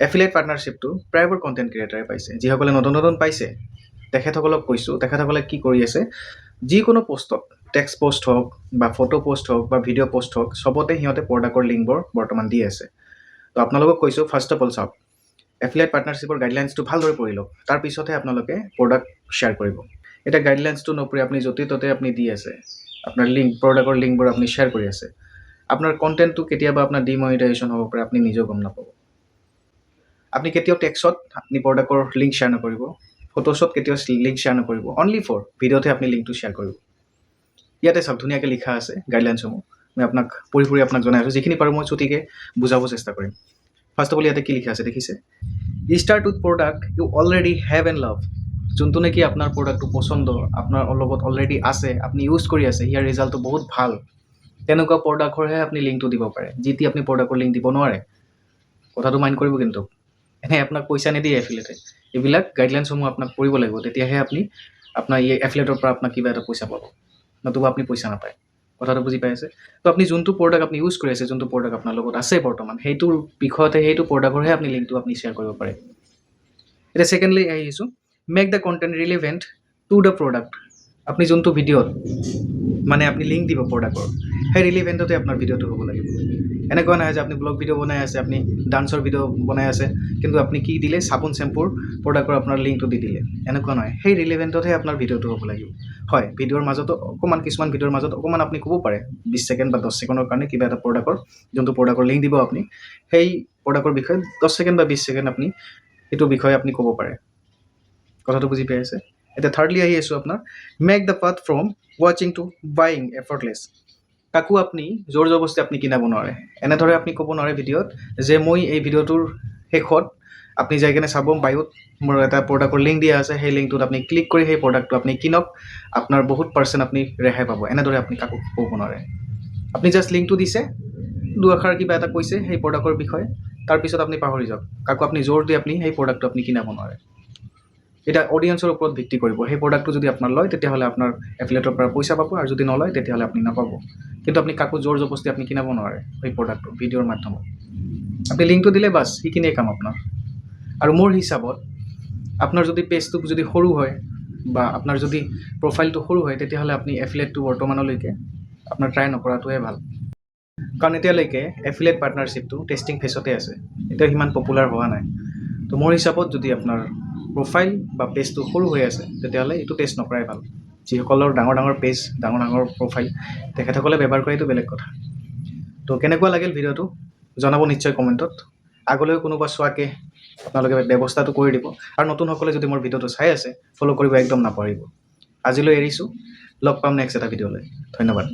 Affiliate পাৰ্টনাৰশ্বিপটো প্ৰায়বোৰ content ক্ৰিয়েটাৰে পাইছে। যিসকলে নতুন নতুন পাইছে তেখেতসকলক কৈছোঁ, তেখেতসকলে কি কৰি আছে, যিকোনো পোষ্টত টেক্সট পোষ্ট হওক বা ফটো পোষ্ট হওক বা ভিডিঅ' পোষ্ট হওক, চবতে সিহঁতে প্ৰডাক্টৰ লিংকবোৰ বৰ্তমান দি আছে। তো আপোনালোকক কৈছোঁ, ফাৰ্ষ্ট অফ অল চাওক, এফিলিয়েট পাৰ্টনাৰশ্বিপৰ গাইডলাইন্সটো ভালদৰে পঢ়ি লওক, তাৰপিছতহে আপোনালোকে প্ৰডাক্ট শ্বেয়াৰ কৰিব। এতিয়া গাইডলাইন্সটো নপঢ়ি আপুনি য'তে ত'তে আপুনি দি আছে, আপোনাৰ প্ৰডাক্টৰ লিংকবোৰ আপুনি শ্বেয়াৰ কৰি আছে, আপোনাৰ কণ্টেণ্টটো কেতিয়াবা আপোনাৰ ডিমনিটাইজেশ্যন হ'ব পাৰে, আপুনি নিজেও গম নাপাব। আপুনি কেতিয়াও টেক্সট আপুনি প্ৰডাক্টৰ লিংক শ্বেয়াৰ নকৰিব, ফটোশ্বত কেতিয়াও লিংক শ্বেয়াৰ নকৰিব, অনলি ফৰ ভিডিঅ'তে আপুনি লিংকটো শ্বেয়াৰ কৰিব। ইয়াতে চাওক ধুনীয়াকৈ লিখা আছে গাইডলাইন্সসমূহ, মই আপোনাক পঢ়ি আপোনাক জনাই আছোঁ, যিখিনি পাৰোঁ মই ছুটিকৈ বুজাব চেষ্টা কৰিম। ফাৰ্ষ্ট অফ অল ইয়াতে কি লিখা আছে দেখিছে, start with product you already have and love. যোনটো নেকি আপোনাৰ প্ৰডাক্টটো পচন্দ, আপোনাৰ লগত অলৰেডি আছে, আপুনি ইউজ কৰি আছে, ইয়াৰ ৰিজাল্টটো বহুত ভাল, তেনেকুৱা প্ৰডাক্টৰহে আপুনি লিংকটো দিব পাৰে। যিটি আপুনি প্ৰডাক্টৰ লিংক দিব নোৱাৰে, কথাটো মাইণ্ড কৰিব। কিন্তু এনে আপোনাক পইচা নিদিয়ে এফিলিয়েটে, এইবিলাক গাইডলাইন্সসমূহ আপোনাক পঢ়িব লাগিব, তেতিয়াহে আপুনি আপোনাৰ এই এফিলিয়েটৰ পৰা আপোনাক কিবা এটা পইচা পাব, নতুবা আপুনি পইচা নাপায়। কথাটো বুজি পাই আছে? তো আপুনি যোনটো প্ৰডাক্ট আপুনি ইউজ কৰি আছে, যোনটো প্ৰডাক্ট আপোনাৰ লগত আছে বৰ্তমান, সেইটোৰ বিষয়তে সেইটো প্ৰডাক্টৰহে আপুনি লিংকটো আপুনি শ্বেয়াৰ কৰিব পাৰে। এতিয়া ছেকেণ্ডলি আহিছোঁ, make the content relevant to the product. আপুনি যোনটো ভিডিঅ'ত মানে আপুনি লিংক দিব প্ৰডাক্টৰ, সেই ৰিলেভেণ্টতে আপোনাৰ ভিডিঅ'টো হ'ব লাগিব। এনেকুৱা নহয় যে আপুনি ব্লগ ভিডিঅ' বনাই আছে, আপুনি ডান্সৰ ভিডিঅ' বনাই আছে, কিন্তু আপুনি কি দিলে, চাবোন চেম্পুৰ প্ৰডাক্টৰ আপোনাৰ লিংকটো দি দিলে, এনেকুৱা নহয়। সেই ৰিলেভেণ্টতহে আপোনাৰ ভিডিঅ'টো হ'ব লাগিব। হয়, ভিডিঅ'ৰ মাজতো অকণমান, কিছুমান ভিডিঅ'ৰ মাজত অকণমান আপুনি ক'ব পাৰে 20 ছেকেণ্ড বা 10 ছেকেণ্ডৰ কাৰণে কিবা এটা প্ৰডাক্টৰ, যোনটো প্ৰডাক্টৰ লিংক দিব আপুনি, সেই প্ৰডাক্টৰ বিষয়ে 10 ছেকেণ্ড বা 20 ছেকেণ্ড আপুনি সেইটো বিষয়ে আপুনি ক'ব পাৰে। কথাটো বুজি পাই আছে? এতিয়া থাৰ্ডলি আহি আছোঁ আপোনাৰ, মেক দ্য পাথ ফ্ৰম ৱাচিং টু বাইং এফৰ্টলেছ। কাকো আপুনি জোৰ জবৰদস্তি আপুনি কিনাব নোৱাৰে। এনেদৰে আপুনি ক'ব নোৱাৰে ভিডিঅ'ত যে মই এই ভিডিঅ'টোৰ শেষত আপুনি যাই কিনে চাব, বায়'ত মোৰ এটা প্ৰডাক্টৰ লিংক দিয়া আছে, সেই লিংকটোত আপুনি ক্লিক কৰি সেই প্ৰডাক্টটো আপুনি কিনক, আপোনাৰ বহুত পাৰ্চেণ্ট আপুনি ৰেহাই পাব। এনেদৰে আপুনি কাকো ক'ব নোৱাৰে। আপুনি জাষ্ট লিংকটো দিছে, দুআষাৰ কিবা এটা কৈছে সেই প্ৰডাক্টৰ বিষয়ে, তাৰপিছত আপুনি পাহৰি যাওক। কাকো আপুনি জোৰ দি আপুনি সেই প্ৰডাক্টটো আপুনি কিনাব নোৱাৰে। এতিয়া অডিয়েন্সৰ ওপৰত ভিত্তি কৰিব। সেই প্ৰডাক্টটো যদি আপোনাৰ লয়, তেতিয়াহ'লে আপোনাৰ এফিলিয়েটৰ পৰা পইচা পাব, আৰু যদি নলয় তেতিয়াহ'লে আপুনি নাপাব। কিন্তু আপুনি কাকো জোৰ জবৰদস্তি আপুনি কিনাব নোৱাৰে সেই প্ৰডাক্টটো ভিডিঅ'ৰ মাধ্যমত। আপুনি লিংকটো দিলে বাছ, সেইখিনিয়ে কাম আপোনাৰ। আৰু মোৰ হিচাপত আপোনাৰ যদি পেজটো যদি সৰু হয় বা আপোনাৰ যদি প্ৰফাইলটো সৰু হয়, তেতিয়াহ'লে আপুনি এফিলিয়েটটো বৰ্তমানলৈকে আপোনাৰ ট্ৰাই নকৰাটোৱে ভাল। কাৰণ এতিয়ালৈকে এফিলিয়েট পাৰ্টনাৰশ্বিপটো টেষ্টিং ফেজতে আছে, এতিয়া সিমান পপুলাৰ হোৱা নাই। তো মোৰ হিচাপত যদি আপোনাৰ প্ৰফাইল বা পেজটো সৰু হৈ আছে, তেতিয়াহ'লে এইটো টেষ্ট নকৰাই ভাল। যিসকলৰ ডাঙৰ ডাঙৰ পেজ, ডাঙৰ ডাঙৰ প্ৰফাইল, তেখেতসকলে ব্যৱহাৰ কৰে, এইটো বেলেগ কথা। তো কেনেকুৱা লাগিল ভিডিঅ'টো জনাব নিশ্চয় কমেণ্টত। আগলৈও কোনোবা চোৱাকৈ আপোনালোকে ব্যৱস্থাটো কৰি দিব। আৰু নতুনসকলে যদি মোৰ ভিডিঅ'টো চাই আছে, ফ'ল' কৰিব একদম নাপাহৰিব। আজিলৈ এৰিছোঁ, লগ পাম নেক্সট এটা ভিডিঅ'লৈ। ধন্যবাদ।